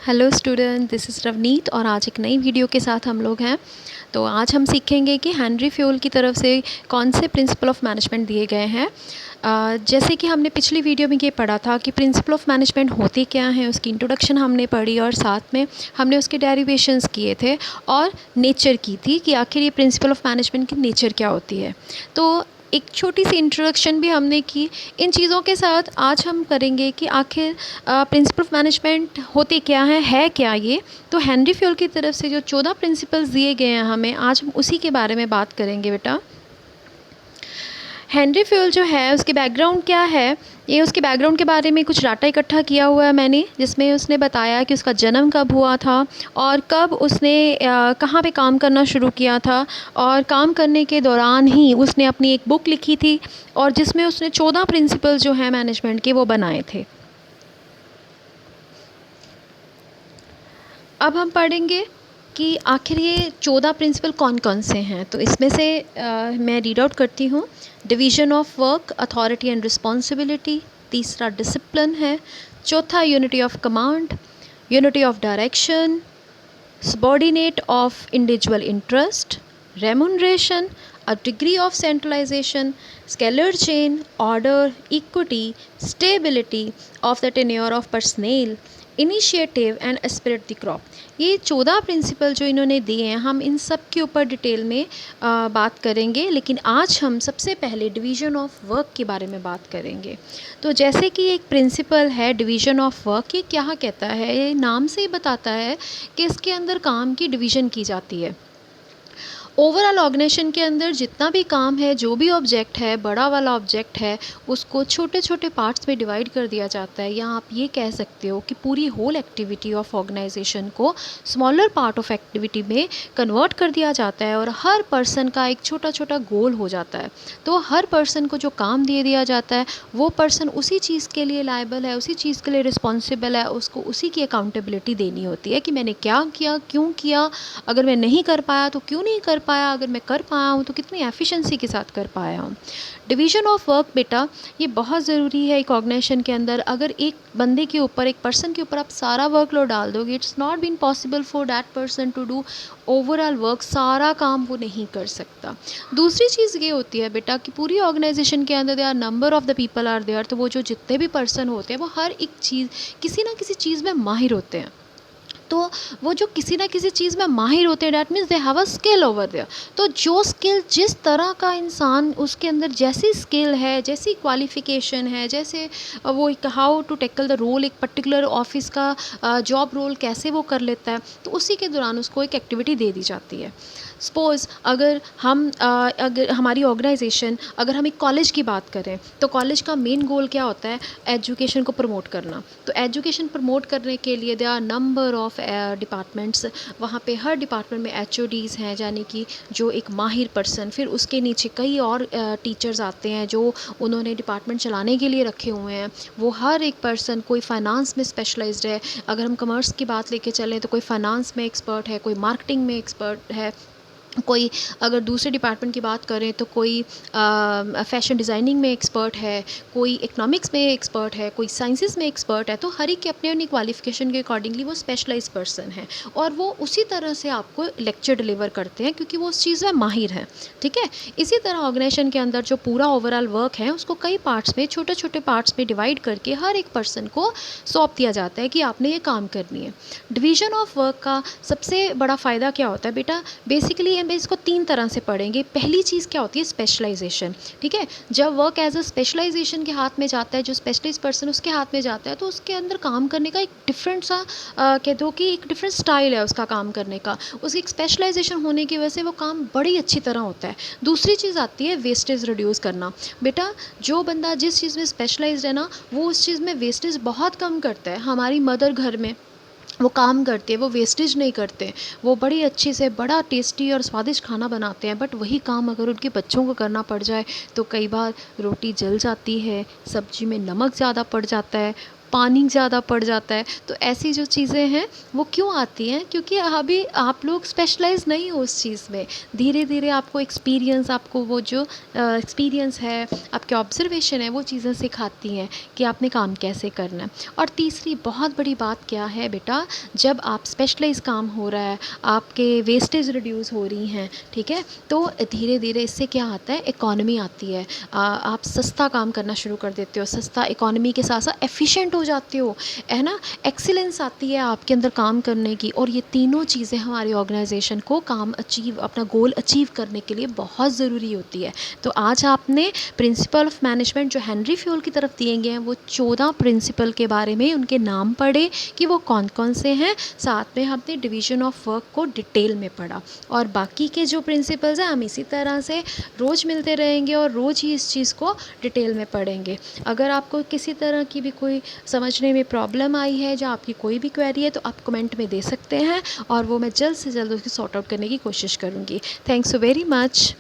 Hello student, this is Ravneet और आज एक नई वीडियो के साथ हम लोग हैं। तो आज हम सीखेंगे कि हेनरी फ्यूल की तरफ से कौन से प्रिंसिपल ऑफ मैनेजमेंट दिए गए हैं। जैसे कि हमने पिछली वीडियो में ये पढ़ा था कि प्रिंसिपल ऑफ मैनेजमेंट होते क्या हैं, उसकी इंट्रोडक्शन हमने पढ़ी और साथ में हमने उसके डेरिवेशंस किए थे और नेचर की थी कि आखिर ये प्रिंसिपल ऑफ मैनेजमेंट की नेचर क्या होती है। तो एक छोटी सी इंट्रोडक्शन भी हमने की। इन चीज़ों के साथ आज हम करेंगे कि आखिर प्रिंसिपल ऑफ मैनेजमेंट होते क्या हैं, है क्या ये। तो हेनरी फ्यूल की तरफ से जो 14 प्रिंसिपल्स दिए गए हैं हमें, आज हम उसी के बारे में बात करेंगे बेटा। हेनरी फ्यूल जो है उसके बैकग्राउंड क्या है, ये उसके बैकग्राउंड के बारे में कुछ डाटा इकट्ठा किया हुआ है मैंने, जिसमें उसने बताया कि उसका जन्म कब हुआ था और कब उसने कहाँ पे काम करना शुरू किया था, और काम करने के दौरान ही उसने अपनी एक बुक लिखी थी और जिसमें उसने 14 प्रिंसिपल जो हैं मैनेजमेंट के वो बनाए थे। अब हम पढ़ेंगे कि आखिर ये 14 प्रिंसिपल कौन कौन से हैं। तो इसमें से मैं रीड आउट करती हूँ। Division of work, authority and responsibility. तीसरा डिसिप्लिन है। चौथा unity of command, unity of direction, subordinate of individual interest, remuneration, a degree of centralization, scalar chain, order, equity, stability of the tenure of personnel, initiative and aspirate the crop. ये 14 principal जो इन्होंने दिए हैं, हम इन सब के ऊपर detail में बात करेंगे, लेकिन आज हम सबसे पहले डिवीज़न ऑफ वर्क के बारे में बात करेंगे। तो जैसे कि एक प्रिंसिपल है डिवीज़न ऑफ वर्क, ये क्या कहता है, ये नाम से ही बताता है कि इसके अंदर काम की डिवीज़न की जाती है। ओवरऑल ऑर्गेनाइजेशन के अंदर जितना भी काम है, जो भी ऑब्जेक्ट है, बड़ा वाला ऑब्जेक्ट है, उसको छोटे छोटे पार्ट्स में डिवाइड कर दिया जाता है। या आप ये कह सकते हो कि पूरी होल एक्टिविटी ऑफ ऑर्गेनाइजेशन को स्मॉलर पार्ट ऑफ एक्टिविटी में कन्वर्ट कर दिया जाता है और हर पर्सन का एक छोटा छोटा गोल हो जाता है। तो हर पर्सन को जो काम दे दिया जाता है, वो पर्सन उसी चीज़ के लिए लायबल है, उसी चीज़ के लिए रिस्पॉन्सिबल है, उसको उसी की अकाउंटेबिलिटी देनी होती है कि मैंने क्या किया, क्यों किया, अगर मैं नहीं कर पाया तो क्यों नहीं कर पाया, अगर मैं कर पाया हूँ तो कितनी एफिशिएंसी के साथ कर पाया हूँ। डिवीज़न ऑफ वर्क बेटा ये बहुत ज़रूरी है एक ऑर्गेनाइजेशन के अंदर। अगर एक बंदे के ऊपर, एक पर्सन के ऊपर आप सारा वर्कलोड डाल दोगे, it's not been possible for that person to do overall work. सारा काम वो नहीं कर सकता। दूसरी चीज़ ये होती है बेटा कि पूरी ऑर्गेनाइजेशन के अंदर there number of the people are there, तो वो जो जितने भी पर्सन होते हैं वो हर एक चीज़, किसी ना किसी चीज़ में माहिर होते हैं। तो वो जो किसी ना किसी चीज़ में माहिर होते हैं, that means they have a skill over there. तो जो स्किल, जिस तरह का इंसान, उसके अंदर जैसी स्किल है, जैसी क्वालिफ़िकेशन है, जैसे वो एक how to tackle the role, एक पर्टिकुलर ऑफिस का जॉब रोल कैसे वो कर लेता है, तो उसी के दौरान उसको एक एक्टिविटी दे दी जाती है। सपोज़ अगर अगर हमारी ऑर्गेनाइजेशन, अगर हम एक कॉलेज की बात करें, तो कॉलेज का मेन गोल क्या होता है, एजुकेशन को प्रमोट करना। तो एजुकेशन प्रमोट करने के लिए there are number of departments. वहाँ पे हर डिपार्टमेंट में एचओडीज़ हैं, यानी कि जो एक माहिर पर्सन, फिर उसके नीचे कई और टीचर्स आते हैं जो उन्होंने डिपार्टमेंट चलाने के लिए रखे हुए हैं। वो हर एक पर्सन, कोई फाइनेंस में स्पेशलाइज्ड है, अगर हम कॉमर्स की बात लेके चलें तो कोई फाइनेंस में एक्सपर्ट है, कोई मार्केटिंग में एक्सपर्ट है, कोई अगर दूसरे डिपार्टमेंट की बात करें तो कोई फ़ैशन डिज़ाइनिंग में एक्सपर्ट है, कोई इकनॉमिक्स में एक्सपर्ट है, कोई साइंसेस में एक्सपर्ट है। तो हर एक के अपने अपनी क्वालिफ़िकेशन के अकॉर्डिंगली वो स्पेशलाइज्ड पर्सन है और वो उसी तरह से आपको लेक्चर डिलीवर करते हैं क्योंकि वो उस चीज़ में माहिर हैं। ठीक है। इसी तरह ऑर्गेनाइजेशन के अंदर जो पूरा ओवरऑल वर्क है, उसको कई पार्ट्स में, छोटे छोटे पार्ट्स में डिवाइड करके हर एक पर्सन को सौंप दिया जाता है कि आपने ये काम करनी है। डिवीज़न ऑफ वर्क का सबसे बड़ा फ़ायदा क्या होता है बेटा, बेसिकली हम इसको 3 तरह से पढ़ेंगे। पहली चीज़ क्या होती है, स्पेशलाइजेशन। ठीक है। जब वर्क एज अ स्पेशलाइजेशन के हाथ में जाता है, जो स्पेशलिस्ट पर्सन उसके हाथ में जाता है, तो उसके अंदर काम करने का एक डिफरेंट सा कह दो कि एक डिफरेंट स्टाइल है उसका काम करने का। उसकी एक स्पेशलाइजेशन होने की वजह से वो काम बड़ी अच्छी तरह होता है। दूसरी चीज़ आती है वेस्टेज रिड्यूस करना। बेटा जो बंदा जिस चीज़ में स्पेशलाइज्ड है ना, वो उस चीज़ में वेस्टेज बहुत कम करता है। हमारी मदर घर में वो काम करते हैं, वो वेस्टेज नहीं करते, वो बड़ी अच्छे से बड़ा टेस्टी और स्वादिष्ट खाना बनाते हैं। बट वही काम अगर उनके बच्चों को करना पड़ जाए तो कई बार रोटी जल जाती है, सब्जी में नमक ज़्यादा पड़ जाता है, पानी ज़्यादा पड़ जाता है। तो ऐसी जो चीज़ें हैं वो क्यों आती हैं? क्योंकि अभी आप लोग स्पेशलाइज़ नहीं हो उस चीज़ में। धीरे-धीरे आपको एक्सपीरियंस, आपको वो जो एक्सपीरियंस है, आपके ऑब्ज़र्वेशन है, वो चीज़ें सिखाती हैं कि आपने काम कैसे करना है। और तीसरी बहुत बड़ी बात क्या है बेटा, जब आप स्पेशलाइज़ काम हो रहा है, आपके वेस्टेज रिड्यूस हो रही हैं, ठीक है? तो धीरे-धीरे इससे क्या आता है, इकॉनमी आती है। आप सस्ता काम करना शुरू कर देते हो, सस्ता इकॉनमी के साथ-साथ एफ़िशिएंट हो जाते हो, है ना? एक्सीलेंस आती है आपके अंदर काम करने की, और ये तीनों चीज़ें हमारी ऑर्गेनाइजेशन को अपना गोल अचीव करने के लिए बहुत ज़रूरी होती है। तो आज आपने प्रिंसिपल ऑफ मैनेजमेंट जो हेनरी फ्यूल की तरफ दिए गए हैं, वो 14 प्रिंसिपल के बारे में उनके नाम पढ़े कि वो कौन-कौन से हैं। साथ में हमने डिवीज़न ऑफ वर्क को डिटेल में पढ़ा, और बाकी के जो प्रिंसिपल्स हैं हम इसी तरह से रोज़ मिलते रहेंगे और रोज़ ही इस चीज़ को डिटेल में पढ़ेंगे। अगर आपको किसी तरह की भी कोई समझने में प्रॉब्लम आई है, या आपकी कोई भी क्वेरी है, तो आप कमेंट में दे सकते हैं, और वो मैं जल्द से जल्द उसको सॉर्ट आउट करने की कोशिश करूँगी। Thanks so very much.